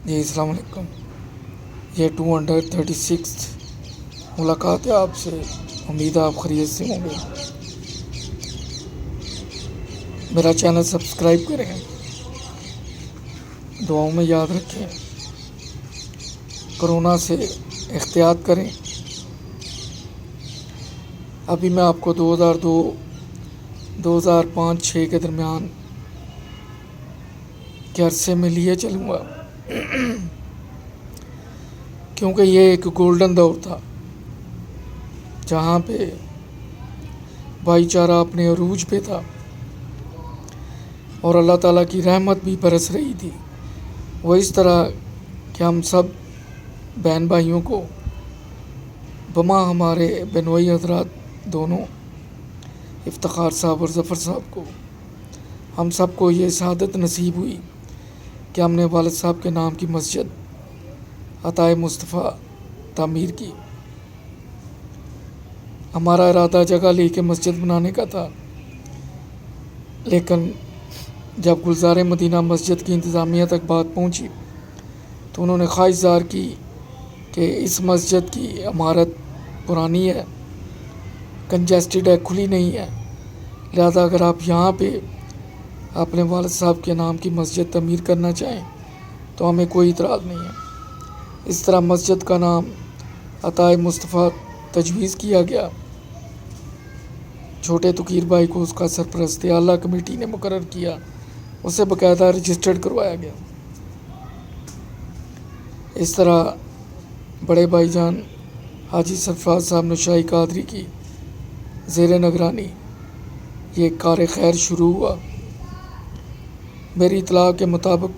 جی السلام علیکم۔ یہ 236 ملاقات ہے آپ سے۔ امید ہے آپ خیریت سے ہوں گے۔ میرا چینل سبسکرائب کریں، دعاؤں میں یاد رکھیں، کرونا سے احتیاط کریں۔ ابھی میں آپ کو 2002-2005-6 کے درمیان کے عرصے میں لیے چلوں گا، کیونکہ یہ ایک گولڈن دور تھا جہاں پہ بھائی چارہ اپنے عروج پہ تھا اور اللہ تعالیٰ کی رحمت بھی برس رہی تھی۔ وہ اس طرح کہ ہم سب بہن بھائیوں کو بما ہمارے بنوئی حضرات دونوں افتخار صاحب اور ظفر صاحب کو، ہم سب کو یہ سعادت نصیب ہوئی کہ ہم نے والد صاحب کے نام کی مسجد عطائے مصطفیٰ تعمیر کی۔ ہمارا ارادہ جگہ لے کے مسجد بنانے کا تھا، لیکن جب گلزار مدینہ مسجد کی انتظامیہ تک بات پہنچی تو انہوں نے خواہش ظاہر کی کہ اس مسجد کی عمارت پرانی ہے، کنجسٹڈ ہے، کھلی نہیں ہے، لہذا اگر آپ یہاں پہ اپنے والد صاحب کے نام کی مسجد تعمیر کرنا چاہیں تو ہمیں کوئی اعتراض نہیں ہے۔ اس طرح مسجد کا نام عطائے مصطفیٰ تجویز کیا گیا۔ چھوٹے تقیر بھائی کو اس کا سرپرست اعلیٰ کمیٹی نے مقرر کیا، اسے باقاعدہ رجسٹرڈ کروایا گیا۔ اس طرح بڑے بھائی جان حاجی سرفراز صاحب نشائی قادری کی زیر نگرانی یہ کار خیر شروع ہوا۔ میری اطلاع کے مطابق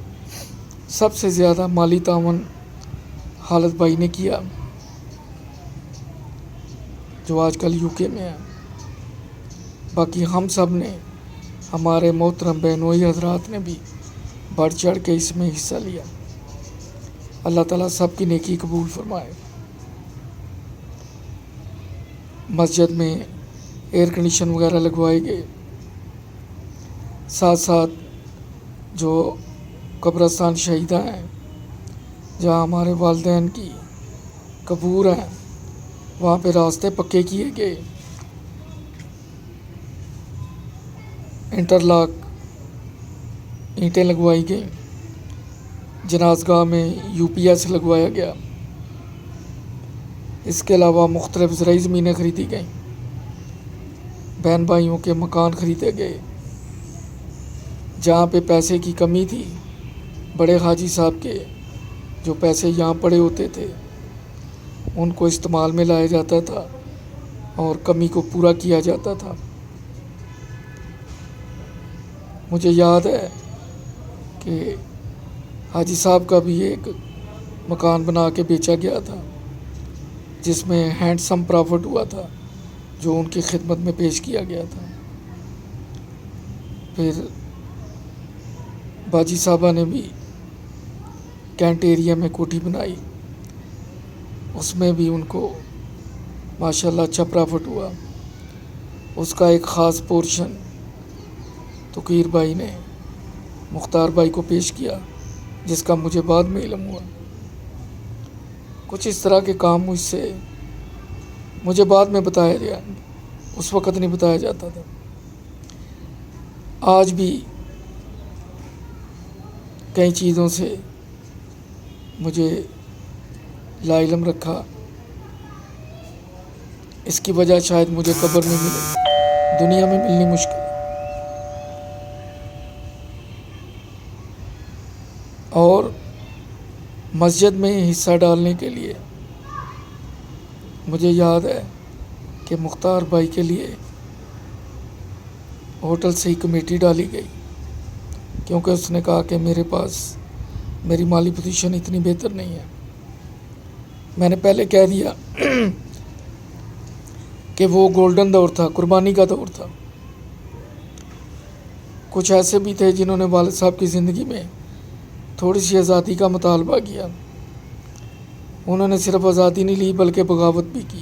سب سے زیادہ مالی تعاون خالد بھائی نے کیا، جو آج کل UK میں ہے۔ باقی ہم سب نے، ہمارے محترم بہنوئی حضرات نے بھی بڑھ چڑھ کے اس میں حصہ لیا۔ اللہ تعالیٰ سب کی نیکی قبول فرمائے۔ مسجد میں ایئر کنڈیشن وغیرہ لگوائے گئے، ساتھ ساتھ جو قبرستان شہیدہ ہیں جہاں ہمارے والدین کی قبور ہیں وہاں پہ راستے پکے کیے گئے، انٹرلاک اینٹیں لگوائی گئیں، جنازگاہ میں UPS لگوایا گیا۔ اس کے علاوہ مختلف زرعی زمینیں خریدی گئیں، بہن بھائیوں کے مکان خریدے گئے۔ جہاں پہ پیسے کی کمی تھی، بڑے حاجی صاحب کے جو پیسے یہاں پڑے ہوتے تھے ان کو استعمال میں لایا جاتا تھا اور کمی کو پورا کیا جاتا تھا۔ مجھے یاد ہے کہ حاجی صاحب کا بھی ایک مکان بنا کے بیچا گیا تھا جس میں ہینڈسم پرافٹ ہوا تھا جو ان کی خدمت میں پیش کیا گیا تھا۔ پھر باجی صاحبہ نے بھی کینٹ ایریا میں کوٹھی بنائی، اس میں بھی ان کو ماشاءاللہ اچھا پرافٹ ہوا۔ اس کا ایک خاص پورشن تقیر بھائی نے مختار بھائی کو پیش کیا جس کا مجھے بعد میں علم ہوا۔ کچھ اس طرح کے کام مجھ سے مجھے بعد میں بتایا گیا، اس وقت نہیں بتایا جاتا تھا۔ آج بھی کئی چیزوں سے مجھے لا علم رکھا، اس کی وجہ شاید مجھے قبر میں ملے، دنیا میں ملنی مشکل ہے۔ اور مسجد میں حصہ ڈالنے کے لیے مجھے یاد ہے کہ مختار بھائی کے لیے ہوٹل سے ہی کمیٹی ڈالی گئی، کیونکہ اس نے کہا کہ میرے پاس میری مالی پوزیشن اتنی بہتر نہیں ہے۔ میں نے پہلے کہہ دیا کہ وہ گولڈن دور تھا، قربانی کا دور تھا۔ کچھ ایسے بھی تھے جنہوں نے والد صاحب کی زندگی میں تھوڑی سی آزادی کا مطالبہ کیا، انہوں نے صرف آزادی نہیں لی بلکہ بغاوت بھی کی،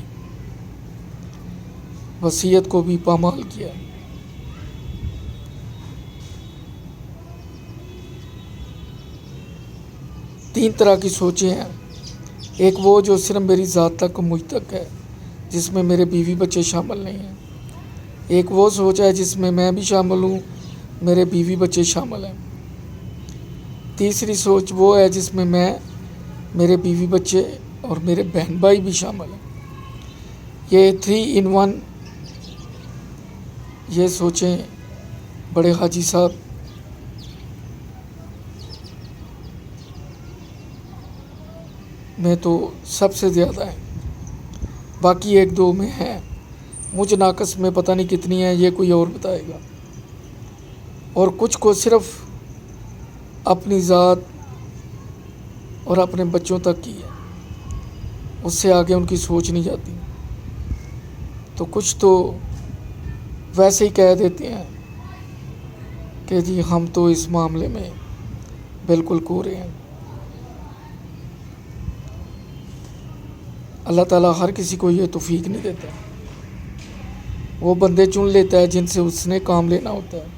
وصیت کو بھی پامال کیا۔ 3 طرح کی سوچیں ہیں. ایک وہ جو صرف میری ذات تک و مجھ تک ہے، جس میں میرے بیوی بچے شامل نہیں ہیں. ایک وہ سوچ ہے جس میں بھی شامل ہوں، میرے بیوی بچے شامل ہیں. تیسری سوچ وہ ہے جس میں میرے بیوی بچے اور میرے بہن بھائی بھی شامل ہیں. یہ 3 in 1 یہ سوچیں بڑے حاجی صاحب میں تو سب سے زیادہ ہیں. باقی 1-2 میں ہیں، مجھ ناقص میں پتہ نہیں کتنی ہیں، یہ کوئی اور بتائے گا. اور کچھ کو صرف اپنی ذات اور اپنے بچوں تک کی ہے، اس سے آگے ان کی سوچ نہیں جاتی. تو کچھ تو ویسے ہی کہہ دیتے ہیں کہ جی ہم تو اس معاملے میں بالکل کورے ہیں. اللہ تعالیٰ ہر کسی کو یہ توفیق نہیں دیتا. وہ بندے چن لیتا ہے جن سے اس نے کام لینا ہوتا ہے.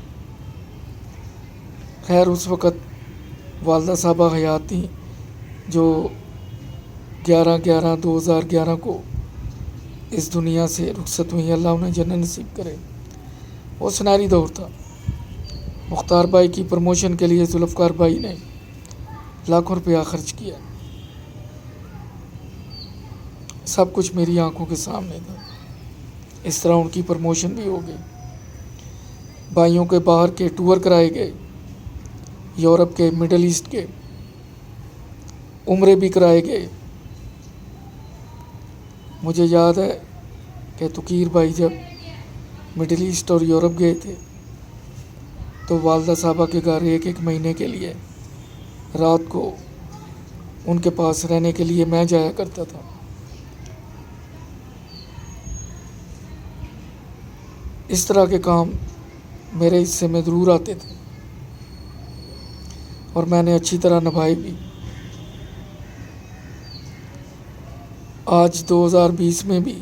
خیر اس وقت والدہ صاحبہ حیات تھیں جو 11/11/2011 کو اس دنیا سے رخصت ہوئی. اللہ انہیں جنت نصیب کرے. وہ سنہری دور تھا. مختار بھائی کی پروموشن کے لیے ذوالفقار بھائی نے لاکھوں روپیہ خرچ کیا. سب کچھ میری آنکھوں کے سامنے تھا. اس طرح ان کی پروموشن بھی ہو گئی. بھائیوں کے باہر کے ٹور کرائے گئے، یورپ کے، مڈل ایسٹ کے، عمرے بھی کرائے گئے. مجھے یاد ہے کہ تقیر بھائی جب مڈل ایسٹ اور یورپ گئے تھے تو والدہ صاحبہ کے گھر 1 مہینے کے لیے رات کو ان کے پاس رہنے کے لیے میں جایا کرتا تھا. اس طرح کے کام میرے حصے میں ضرور آتے تھے اور میں نے اچھی طرح نبھائے بھی. آج 2020 میں بھی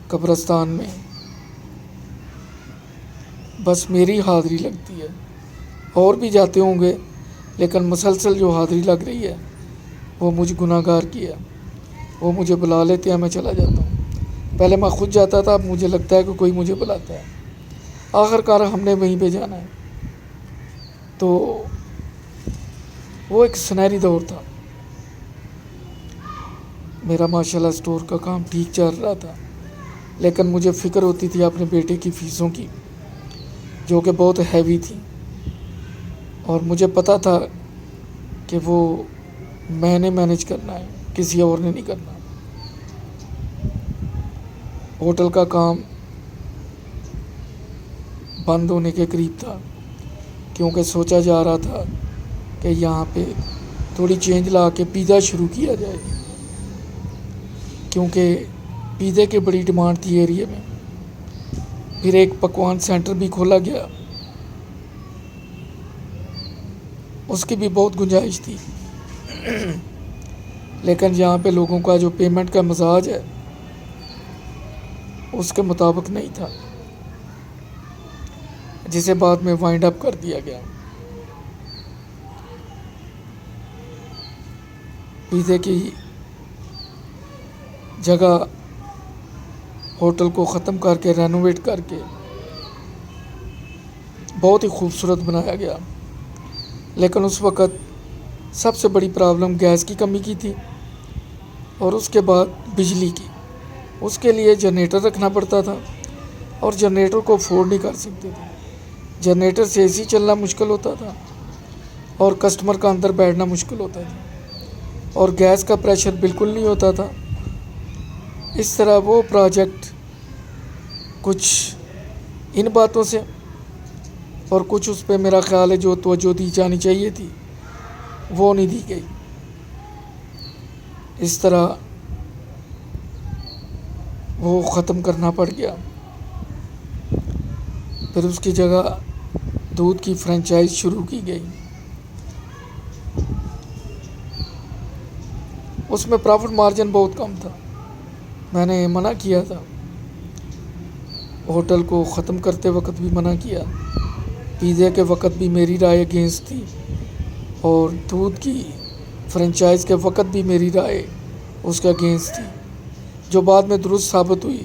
قبرستان میں بس میری حاضری لگتی ہے. اور بھی جاتے ہوں گے لیکن مسلسل جو حاضری لگ رہی ہے وہ مجھ گناہ گار کی ہے. وہ مجھے بلا لیتے ہیں، میں چلا جاتا ہوں. پہلے میں خود جاتا تھا، اب مجھے لگتا ہے کہ کوئی مجھے بلاتا ہے. آخر کار ہم نے وہیں پہ جانا ہے. تو وہ ایک سنہری دور تھا. میرا ماشاءاللہ اسٹور کا کام ٹھیک چل رہا تھا، لیکن مجھے فکر ہوتی تھی اپنے بیٹے کی فیسوں کی جو کہ بہت ہیوی تھی. اور مجھے پتہ تھا کہ وہ میں نے مینیج کرنا ہے، کسی اور نے نہیں کرنا. ہوٹل کا کام بند ہونے کے قریب تھا کیونکہ سوچا جا رہا تھا کہ یہاں پہ تھوڑی چینج لا کے پیزا شروع کیا جائے، کیونکہ پیزے کی بڑی ڈیمانڈ تھی ایریے میں. پھر ایک پکوان سینٹر بھی کھولا گیا، اس کی بھی بہت گنجائش تھی، لیکن یہاں پہ لوگوں کا جو پیمنٹ کا مزاج ہے اس کے مطابق نہیں تھا، جسے بعد میں وائنڈ اپ کر دیا گیا. پیزے کی جگہ ہوٹل کو ختم کر کے رینوویٹ کر کے بہت ہی خوبصورت بنایا گیا. لیکن اس وقت سب سے بڑی پرابلم گیس کی کمی کی تھی اور اس کے بعد بجلی کی. اس کے لیے جنریٹر رکھنا پڑتا تھا اور جنریٹر کو افورڈ نہیں کر سکتے تھے. جنریٹر سے اے سی چلنا مشکل ہوتا تھا اور کسٹمر کا اندر بیٹھنا مشکل ہوتا تھا اور گیس کا پریشر بالکل نہیں ہوتا تھا. اس طرح وہ پروجیکٹ کچھ ان باتوں سے اور کچھ اس پہ میرا خیال ہے جو توجہ دی جانی چاہیے تھی وہ نہیں دی گئی. اس طرح وہ ختم کرنا پڑ گیا. پھر اس کی جگہ دودھ کی فرینچائز شروع کی گئی. اس میں پرافٹ مارجن بہت کم تھا. میں نے منع کیا تھا، ہوٹل کو ختم کرتے وقت بھی منع کیا، پیزے کے وقت بھی میری رائے اگینسٹ تھی اور دودھ کی فرنچائز کے وقت بھی میری رائے اس کے اگینسٹ تھی، جو بعد میں درست ثابت ہوئی،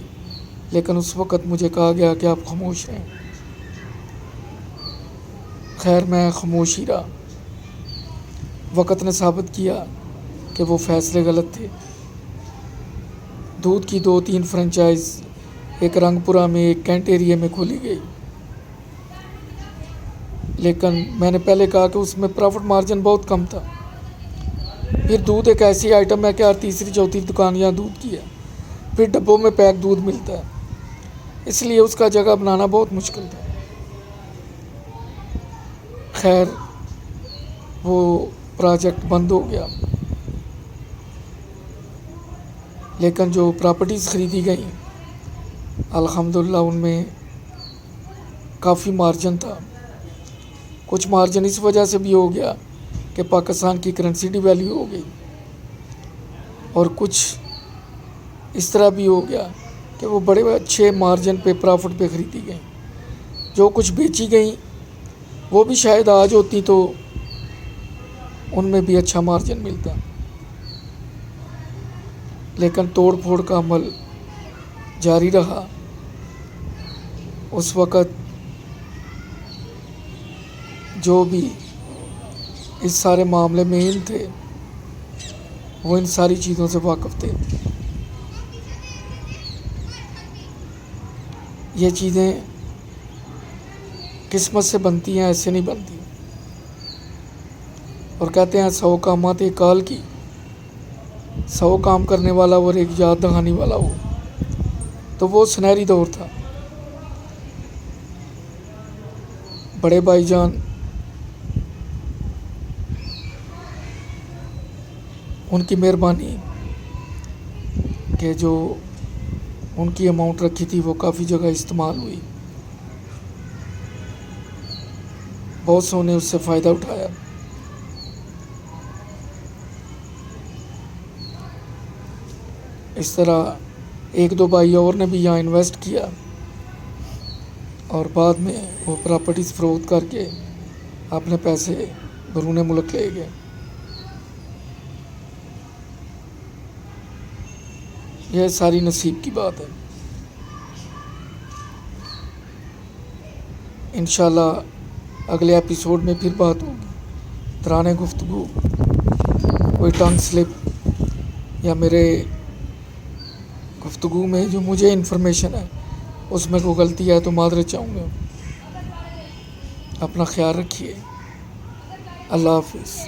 لیکن اس وقت مجھے کہا گیا کہ آپ خاموش رہیں۔ خیر میں خاموش ہی رہا۔ وقت نے ثابت کیا کہ وہ فیصلے غلط تھے۔ دودھ کی 2-3 فرنچائز ایک رنگ پورہ میں، ایک کینٹ ایریے میں کھولی گئی، لیکن میں نے پہلے کہا کہ اس میں پرافٹ مارجن بہت کم تھا۔ پھر دودھ ایک ایسی آئٹم ہے کہ ہر تیسری چوتھی دکان یہاں دودھ کی ہے، پھر ڈبوں میں پیک دودھ ملتا ہے، اس لیے اس کا جگہ بنانا بہت مشکل تھا۔ خیر وہ پروجیکٹ بند ہو گیا، لیکن جو پراپرٹیز خریدی گئیں الحمدللہ ان میں کافی مارجن تھا۔ کچھ مارجن اس وجہ سے بھی ہو گیا کہ پاکستان کی کرنسی ڈی ویلیو ہو گئی، اور کچھ اس طرح بھی ہو گیا کہ وہ بڑے اچھے مارجن پہ پرافٹ پہ خریدی گئیں۔ جو کچھ بیچی گئیں وہ بھی شاید آج ہوتی تو ان میں بھی اچھا مارجن ملتا، لیکن توڑ پھوڑ کا عمل جاری رہا۔ اس وقت جو بھی اس سارے معاملے میں ان تھے وہ ان ساری چیزوں سے واقف تھے۔ یہ چیزیں قسمت سے بنتی ہیں، ایسے نہیں بنتی، اور کہتے ہیں 100 کامات ایک کال کی، 100 کام کرنے والا اور ایک یاد دہانی والا ہو، تو وہ سنہری دور تھا۔ بڑے بھائی جان ان کی مہربانی کہ جو ان کی اماؤنٹ رکھی تھی وہ کافی جگہ استعمال ہوئی، بہت سو نے اس سے فائدہ اٹھایا۔ اس طرح 1-2 بھائی اور نے بھی یہاں انویسٹ کیا، اور بعد میں وہ پراپرٹیز فروخت کر کے اپنے پیسے بیرون ملک لے گئے۔ یہ ساری نصیب کی بات ہے۔ انشاءاللہ اگلے ایپیسوڈ میں پھر بات ہوگی۔ دوران گفتگو کوئی ٹنگ سلپ یا میرے گفتگو میں جو مجھے انفارمیشن ہے اس میں کوئی غلطی ہے تو معذرت چاہوں گا۔ اپنا خیال رکھیے۔ اللہ حافظ۔